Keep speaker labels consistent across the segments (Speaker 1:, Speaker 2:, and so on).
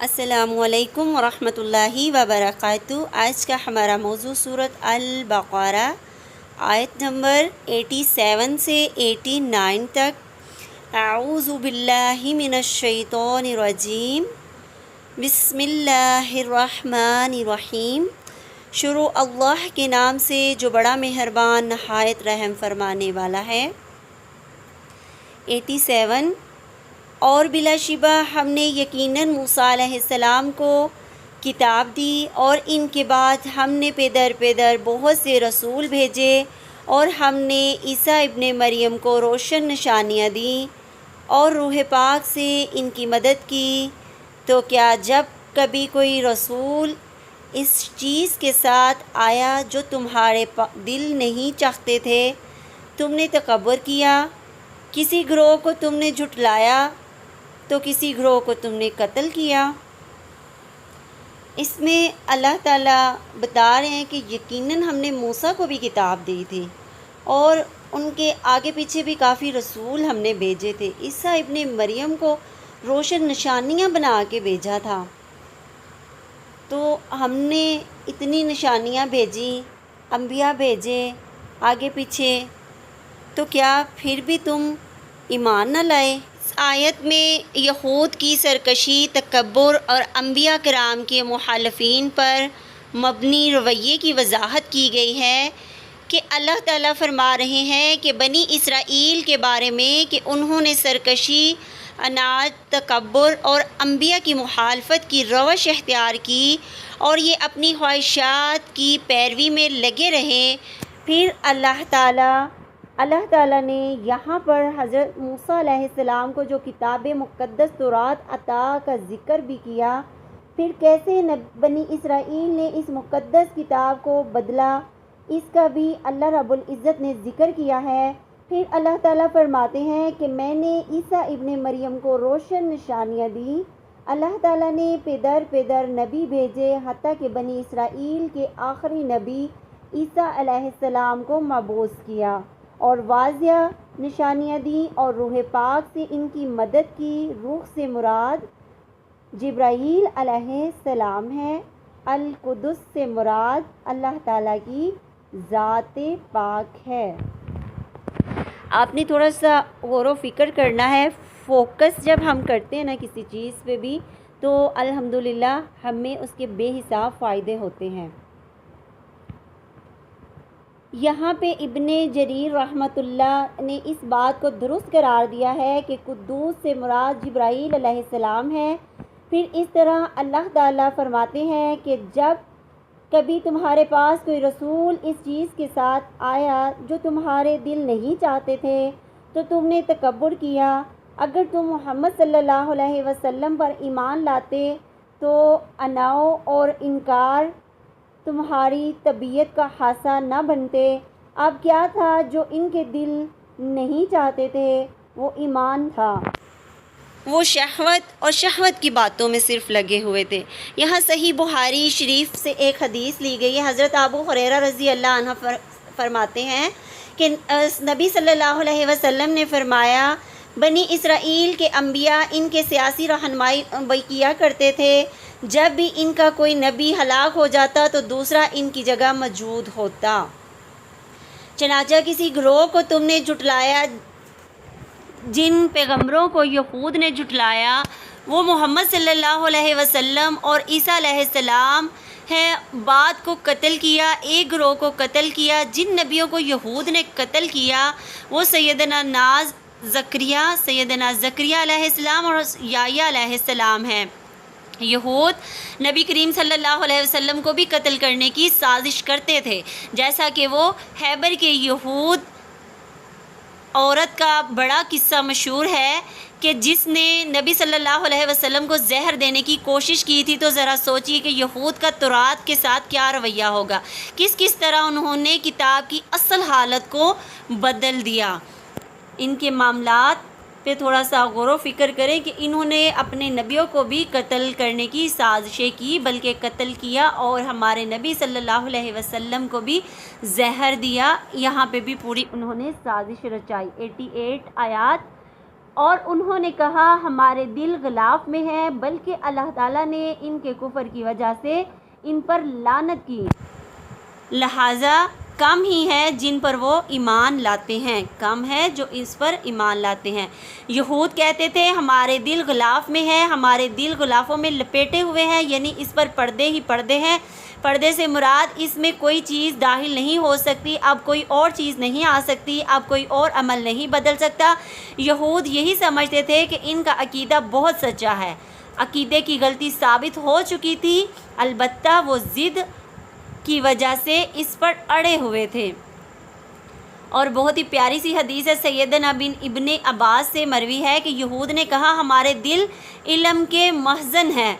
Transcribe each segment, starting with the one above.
Speaker 1: السلام علیکم ورحمۃ اللہ وبرکاتہ۔ آج کا ہمارا موضوع سورۃ البقرہ آیت نمبر 87 سے 89 تک۔ اعوذ باللہ من الشیطان الرجیم، بسم اللہ الرحمن الرحیم۔ شروع اللہ کے نام سے جو بڑا مہربان نہایت رحم فرمانے والا ہے۔ 87۔ اور بلا شبہ ہم نے یقیناً موسیٰ علیہ السلام کو کتاب دی، اور ان کے بعد ہم نے پیدر بہت سے رسول بھیجے، اور ہم نے عیسیٰ ابن مریم کو روشن نشانیاں دیں اور روح پاک سے ان کی مدد کی۔ تو کیا جب کبھی کوئی رسول اس چیز کے ساتھ آیا جو تمہارے دل نہیں چاہتے تھے، تم نے تکبر کیا؟ کسی گروہ کو تم نے جھٹلایا تو کسی گروہ کو تم نے قتل کیا۔ اس میں اللہ تعالیٰ بتا رہے ہیں کہ یقیناً ہم نے موسیٰ کو بھی کتاب دی تھی، اور ان کے آگے پیچھے بھی کافی رسول ہم نے بھیجے تھے۔ عیسیٰ ابن مریم کو روشن نشانیاں بنا کے بھیجا تھا۔ تو ہم نے اتنی نشانیاں بھیجی، انبیاء بھیجے آگے پیچھے، تو کیا پھر بھی تم ایمان نہ لائے؟ اس آیت میں یہود کی سرکشی، تکبر اور انبیاء کرام کے مخالفین پر مبنی رویے کی وضاحت کی گئی ہے کہ اللہ تعالیٰ فرما رہے ہیں کہ بنی اسرائیل کے بارے میں کہ انہوں نے سرکشی، عناد، تکبر اور انبیاء کی مخالفت کی روش اختیار کی، اور یہ اپنی خواہشات کی پیروی میں لگے رہے۔ پھر اللہ تعالیٰ نے یہاں پر حضرت موسیٰ علیہ السلام کو جو کتاب مقدس تورات عطا کا ذکر بھی کیا۔ پھر کیسے بنی اسرائیل نے اس مقدس کتاب کو بدلا، اس کا بھی اللہ رب العزت نے ذکر کیا ہے۔ پھر اللہ تعالیٰ فرماتے ہیں کہ میں نے عیسیٰ ابن مریم کو روشن نشانیاں دی۔ اللہ تعالیٰ نے پیدر نبی بھیجے، حتیٰ کہ بنی اسرائیل کے آخری نبی عیسیٰ علیہ السلام کو مبعوث کیا، اور واضح نشانیاں دیں اور روح پاک سے ان کی مدد کی۔ روح سے مراد جبرائیل علیہ السلام ہے۔ القدس سے مراد اللہ تعالیٰ کی ذات پاک ہے۔ آپ نے تھوڑا سا غور و فکر کرنا ہے۔ فوکس جب ہم کرتے ہیں نا کسی چیز پہ بھی، تو الحمدللہ ہمیں اس کے بے حساب فائدے ہوتے ہیں۔ یہاں پہ ابن جریر رحمۃ اللہ نے اس بات کو درست قرار دیا ہے کہ قدوس سے مراد جبرائیل علیہ السلام ہے۔ پھر اس طرح اللہ تعالیٰ فرماتے ہیں کہ جب کبھی تمہارے پاس کوئی رسول اس چیز کے ساتھ آیا جو تمہارے دل نہیں چاہتے تھے، تو تم نے تکبر کیا۔ اگر تم محمد صلی اللہ علیہ وسلم پر ایمان لاتے تو اناؤ اور انکار تمہاری طبیعت کا حصہ نہ بنتے۔ اب کیا تھا جو ان کے دل نہیں چاہتے تھے؟ وہ ایمان تھا۔ وہ شہوت کی باتوں میں صرف لگے ہوئے تھے۔ یہاں صحیح بخاری شریف سے ایک حدیث لی گئی ہے۔ حضرت ابو ہریرہ رضی اللہ عنہ فرماتے ہیں کہ نبی صلی اللہ علیہ وسلم نے فرمایا، بنی اسرائیل کے انبیاء ان کے سیاسی رہنمائی کیا کرتے تھے۔ جب بھی ان کا کوئی نبی ہلاک ہو جاتا تو دوسرا ان کی جگہ موجود ہوتا۔ چنانچہ کسی گروہ کو تم نے جھٹلایا، جن پیغمبروں کو یہود نے جھٹلایا وہ محمد صلی اللہ علیہ وسلم اور عیسیٰ علیہ السلام ہے۔ بعد کو قتل کیا، ایک گروہ کو قتل کیا۔ جن نبیوں کو یہود نے قتل کیا وہ سیدنا زکریا علیہ السلام اور یحییٰ علیہ السلام ہیں۔ یہود نبی کریم صلی اللہ علیہ وسلم کو بھی قتل کرنے کی سازش کرتے تھے، جیسا کہ وہ خیبر کے یہود عورت کا بڑا قصہ مشہور ہے کہ جس نے نبی صلی اللہ علیہ وسلم کو زہر دینے کی کوشش کی تھی۔ تو ذرا سوچیے کہ یہود کا تورات کے ساتھ کیا رویہ ہوگا، کس طرح انہوں نے کتاب کی اصل حالت کو بدل دیا۔ ان کے معاملات پہ تھوڑا سا غور و فکر کریں کہ انہوں نے اپنے نبیوں کو بھی قتل کرنے کی سازشیں کی، بلکہ قتل کیا، اور ہمارے نبی صلی اللہ علیہ وسلم کو بھی زہر دیا۔ یہاں پہ بھی پوری انہوں نے سازش رچائی۔ 88 آیات اور انہوں نے کہا ہمارے دل غلاف میں ہیں، بلکہ اللہ تعالیٰ نے ان کے کفر کی وجہ سے ان پر لعنت کی، لہٰذا کم ہی ہے جن پر وہ ایمان لاتے ہیں، کم ہے جو اس پر ایمان لاتے ہیں۔ یہود کہتے تھے ہمارے دل غلاف میں ہے، ہمارے دل غلافوں میں لپیٹے ہوئے ہیں، یعنی اس پر پردے ہی پردے ہیں۔ پردے سے مراد اس میں کوئی چیز داخل نہیں ہو سکتی، اب کوئی اور چیز نہیں آ سکتی، اب کوئی اور عمل نہیں بدل سکتا۔ یہود یہی سمجھتے تھے کہ ان کا عقیدہ بہت سچا ہے، عقیدے کی غلطی ثابت ہو چکی تھی، البتہ وہ ضد کی وجہ سے اس پر اڑے ہوئے تھے۔ اور بہت ہی پیاری سی حدیث ہے، سیدنا ابن عباس سے مروی ہے کہ یہود نے کہا ہمارے دل علم کے مخزن ہیں،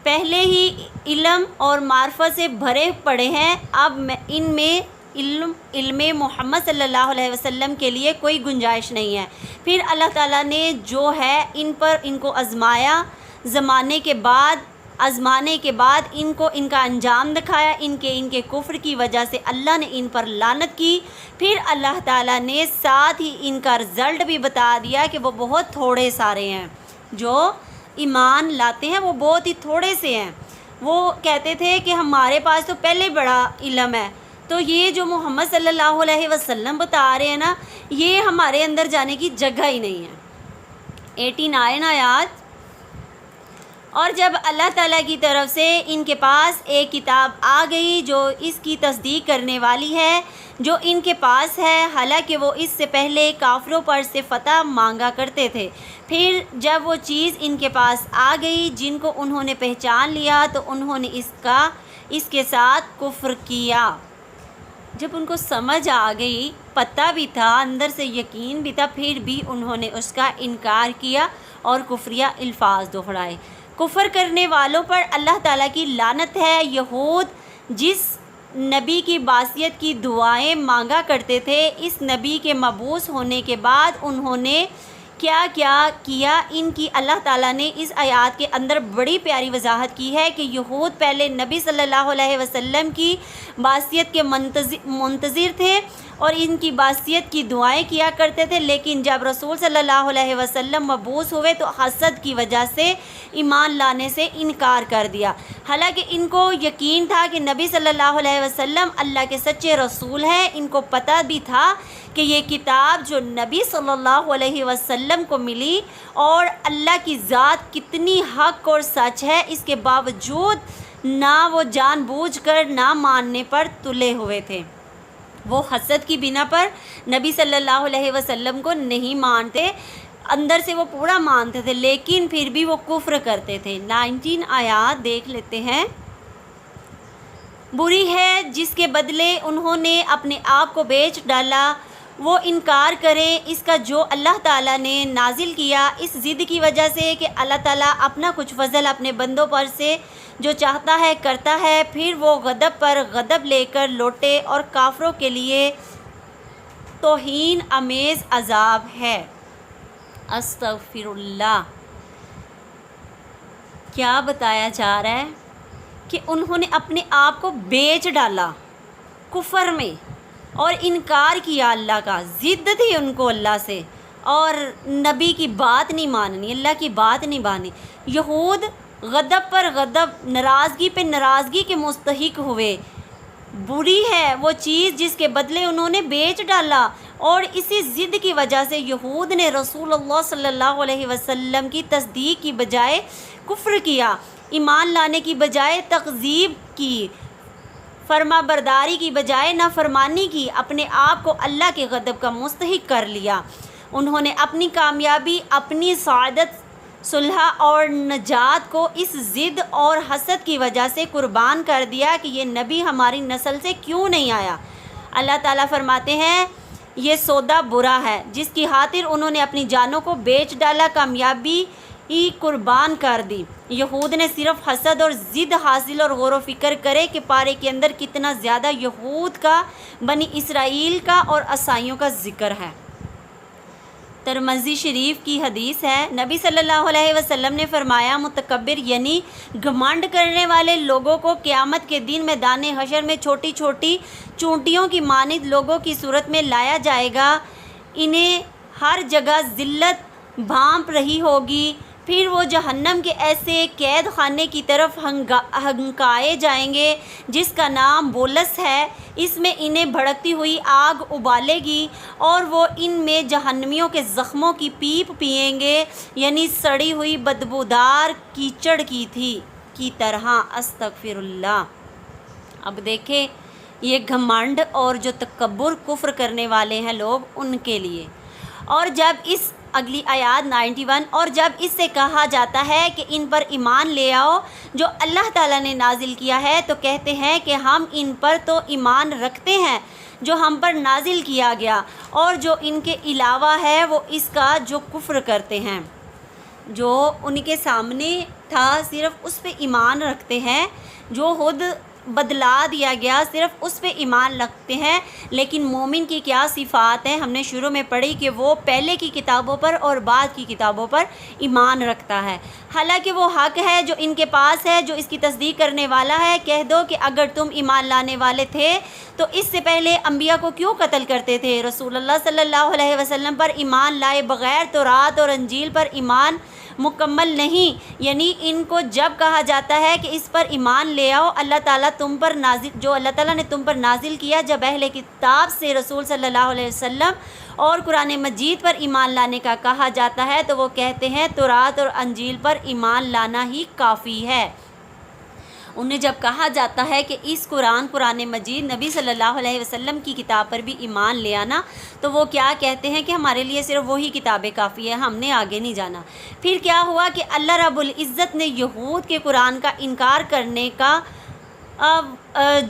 Speaker 1: پہلے ہی علم اور معرفت سے بھرے پڑے ہیں، اب ان میں علم محمد صلی اللہ علیہ وسلم کے لیے کوئی گنجائش نہیں ہے۔ پھر اللہ تعالیٰ نے جو ہے ان کو آزمایا، آزمانے کے بعد ان کو ان کا انجام دکھایا، ان کے کفر کی وجہ سے اللہ نے ان پر لعنت کی۔ پھر اللہ تعالیٰ نے ساتھ ہی ان کا رزلٹ بھی بتا دیا کہ وہ بہت تھوڑے سارے ہیں، جو ایمان لاتے ہیں وہ بہت ہی تھوڑے سے ہیں۔ وہ کہتے تھے کہ ہمارے پاس تو پہلے بڑا علم ہے، تو یہ جو محمد صلی اللہ علیہ وسلم بتا رہے ہیں نا، یہ ہمارے اندر جانے کی جگہ ہی نہیں ہے۔ 89 آیات۔ اور جب اللہ تعالیٰ کی طرف سے ان کے پاس ایک کتاب آ گئی جو اس کی تصدیق کرنے والی ہے جو ان کے پاس ہے، حالانکہ وہ اس سے پہلے کافروں پر سے فتح مانگا کرتے تھے، پھر جب وہ چیز ان کے پاس آ گئی جن کو انہوں نے پہچان لیا تو انہوں نے اس کے ساتھ کفر کیا۔ جب ان کو سمجھ آ گئی، پتہ بھی تھا، اندر سے یقین بھی تھا، پھر بھی انہوں نے اس کا انکار کیا اور کفریہ الفاظ دہرائے۔ کفر کرنے والوں پر اللہ تعالیٰ کی لعنت ہے۔ یہود جس نبی کی بعثیت کی دعائیں مانگا کرتے تھے، اس نبی کے مبعوث ہونے کے بعد انہوں نے کیا کیا ان کی اللہ تعالیٰ نے اس آیات کے اندر بڑی پیاری وضاحت کی ہے کہ یہود پہلے نبی صلی اللہ علیہ وسلم کی بعثیت کے منتظر تھے اور ان کی بعثیت کی دعائیں کیا کرتے تھے، لیکن جب رسول صلی اللہ علیہ وسلم مبعوث ہوئے تو حسد کی وجہ سے ایمان لانے سے انکار کر دیا، حالانکہ ان کو یقین تھا کہ نبی صلی اللہ علیہ وسلم اللہ کے سچے رسول ہیں۔ ان کو پتہ بھی تھا کہ یہ کتاب جو نبی صلی اللہ علیہ وسلم کو ملی اور اللہ کی ذات کتنی حق اور سچ ہے، اس کے باوجود نہ وہ جان بوجھ کر نہ ماننے پر تلے ہوئے تھے۔ وہ حسد کی بنا پر نبی صلی اللہ علیہ وسلم کو نہیں مانتے، اندر سے وہ پورا مانتے تھے، لیکن پھر بھی وہ کفر کرتے تھے۔ 19 آیات دیکھ لیتے ہیں۔ بری ہے جس کے بدلے انہوں نے اپنے آپ کو بیچ ڈالا، وہ انکار کرے اس کا جو اللہ تعالیٰ نے نازل کیا، اس ضد کی وجہ سے کہ اللہ تعالیٰ اپنا کچھ فضل اپنے بندوں پر سے جو چاہتا ہے کرتا ہے، پھر وہ غضب پر غضب لے کر لوٹے اور کافروں کے لیے توہین آمیز عذاب ہے۔ استغفر اللہ۔ کیا بتایا جا رہا ہے کہ انہوں نے اپنے آپ کو بیچ ڈالا کفر میں اور انکار کیا اللہ کا، ضد تھی ان کو اللہ سے، اور نبی کی بات نہیں ماننی، اللہ کی بات نہیں ماننی۔ یہود غضب پر غضب، ناراضگی پہ ناراضگی کے مستحق ہوئے۔ بری ہے وہ چیز جس کے بدلے انہوں نے بیچ ڈالا، اور اسی ضد کی وجہ سے یہود نے رسول اللہ صلی اللہ علیہ وسلم کی تصدیق کی بجائے کفر کیا، ایمان لانے کی بجائے تکذیب کی، فرما برداری کی بجائے نافرمانی کی، اپنے آپ کو اللہ کے غضب کا مستحق کر لیا۔ انہوں نے اپنی کامیابی، اپنی سعادت، صلح اور نجات کو اس ضد اور حسد کی وجہ سے قربان کر دیا کہ یہ نبی ہماری نسل سے کیوں نہیں آیا۔ اللہ تعالیٰ فرماتے ہیں یہ سودا برا ہے جس کی خاطر انہوں نے اپنی جانوں کو بیچ ڈالا، کامیابی ہی قربان کر دی۔ یہود نے صرف حسد اور ضد حاصل اور غور و فکر کرے کہ پارے کے اندر کتنا زیادہ یہود کا، بنی اسرائیل کا اور عیسائیوں کا ذکر ہے۔ ترمذی شریف کی حدیث ہے، نبی صلی اللہ علیہ وسلم نے فرمایا متکبر یعنی گھمنڈ کرنے والے لوگوں کو قیامت کے دن میدان حشر میں چھوٹی چھوٹی چونٹیوں کی مانند لوگوں کی صورت میں لایا جائے گا، انہیں ہر جگہ ذلت بھانپ رہی ہوگی، پھر وہ جہنم کے ایسے قید خانے کی طرف ہنکائے جائیں گے جس کا نام بولس ہے۔ اس میں انہیں بھڑکتی ہوئی آگ ابالے گی اور وہ ان میں جہنمیوں کے زخموں کی پیپ پئیں گے، یعنی سڑی ہوئی بدبودار کیچڑ کی طرح۔ استغفر اللہ۔ اب دیکھیں یہ گھمنڈ اور جو تکبر کفر کرنے والے ہیں لوگ ان کے لیے۔ اور جب اس اگلی آیات 91، اور جب اس سے کہا جاتا ہے کہ ان پر ایمان لے آؤ جو اللہ تعالیٰ نے نازل کیا ہے، تو کہتے ہیں کہ ہم ان پر تو ایمان رکھتے ہیں جو ہم پر نازل کیا گیا، اور جو ان کے علاوہ ہے وہ اس کا جو کفر کرتے ہیں، جو ان کے سامنے تھا صرف اس پہ ایمان رکھتے ہیں، جو خود بدلا دیا گیا صرف اس پہ ایمان رکھتے ہیں۔ لیکن مومن کی کیا صفات ہیں؟ ہم نے شروع میں پڑھی کہ وہ پہلے کی کتابوں پر اور بعد کی کتابوں پر ایمان رکھتا ہے، حالانکہ وہ حق ہے جو ان کے پاس ہے، جو اس کی تصدیق کرنے والا ہے۔ کہہ دو کہ اگر تم ایمان لانے والے تھے تو اس سے پہلے انبیاء کو کیوں قتل کرتے تھے؟ رسول اللہ صلی اللہ علیہ وسلم پر ایمان لائے بغیر تورات اور انجیل پر ایمان مکمل نہیں، یعنی ان کو جب کہا جاتا ہے کہ اس پر ایمان لے آؤ، اللہ تعالیٰ تم پر نازل، جو اللہ تعالیٰ نے تم پر نازل کیا، جب اہل کتاب سے رسول صلی اللہ علیہ وسلم اور قرآن مجید پر ایمان لانے کا کہا جاتا ہے، تو وہ کہتے ہیں تورات اور انجیل پر ایمان لانا ہی کافی ہے۔ انہیں جب کہا جاتا ہے کہ اس قرآن مجید نبی صلی اللہ علیہ وسلم کی کتاب پر بھی ایمان لے آنا، تو وہ کیا کہتے ہیں کہ ہمارے لیے صرف وہی کتابیں کافی ہے، ہم نے آگے نہیں جانا۔ پھر کیا ہوا کہ اللہ رب العزت نے یہود کے قرآن کا انکار کرنے کا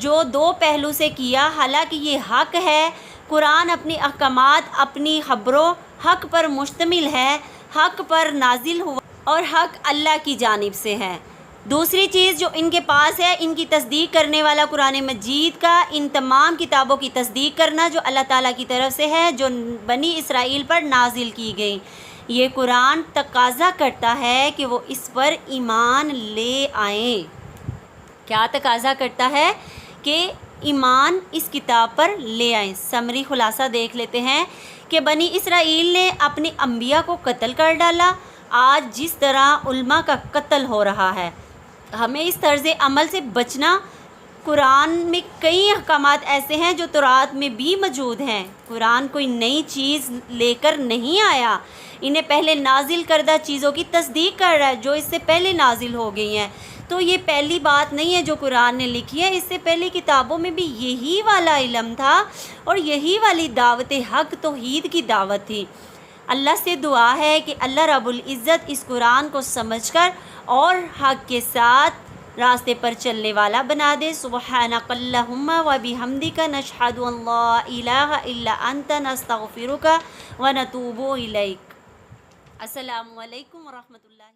Speaker 1: جو دو پہلو سے کیا، حالانکہ یہ حق ہے، قرآن اپنی احکامات، اپنی خبروں حق پر مشتمل ہے، حق پر نازل ہوا اور حق اللہ کی جانب سے ہے۔ دوسری چیز جو ان کے پاس ہے، ان کی تصدیق کرنے والا قرآن مجید کا، ان تمام کتابوں کی تصدیق کرنا جو اللہ تعالیٰ کی طرف سے ہے، جو بنی اسرائیل پر نازل کی گئی۔ یہ قرآن تقاضا کرتا ہے کہ وہ اس پر ایمان لے آئیں۔ کیا تقاضا کرتا ہے؟ کہ ایمان اس کتاب پر لے آئیں۔ سمری خلاصہ دیکھ لیتے ہیں کہ بنی اسرائیل نے اپنے انبیاء کو قتل کر ڈالا۔ آج جس طرح علماء کا قتل ہو رہا ہے، ہمیں اس طرز عمل سے بچنا۔ قرآن میں کئی احکامات ایسے ہیں جو تورات میں بھی موجود ہیں۔ قرآن کوئی نئی چیز لے کر نہیں آیا، انہیں پہلے نازل کردہ چیزوں کی تصدیق کر رہا ہے جو اس سے پہلے نازل ہو گئی ہیں۔ تو یہ پہلی بات نہیں ہے جو قرآن نے لکھی ہے، اس سے پہلے کتابوں میں بھی یہی والا علم تھا اور یہی والی دعوت حق توحید کی دعوت تھی۔ اللہ سے دعا ہے کہ اللہ رب العزت اس قرآن کو سمجھ کر اور حق کے ساتھ راستے پر چلنے والا بنا دے۔ سبحانک اللہم و بحمدک نشہد ان لا الہ الا انت نستغفرک و نتوب الیک۔ السلام علیکم ورحمۃ اللہ۔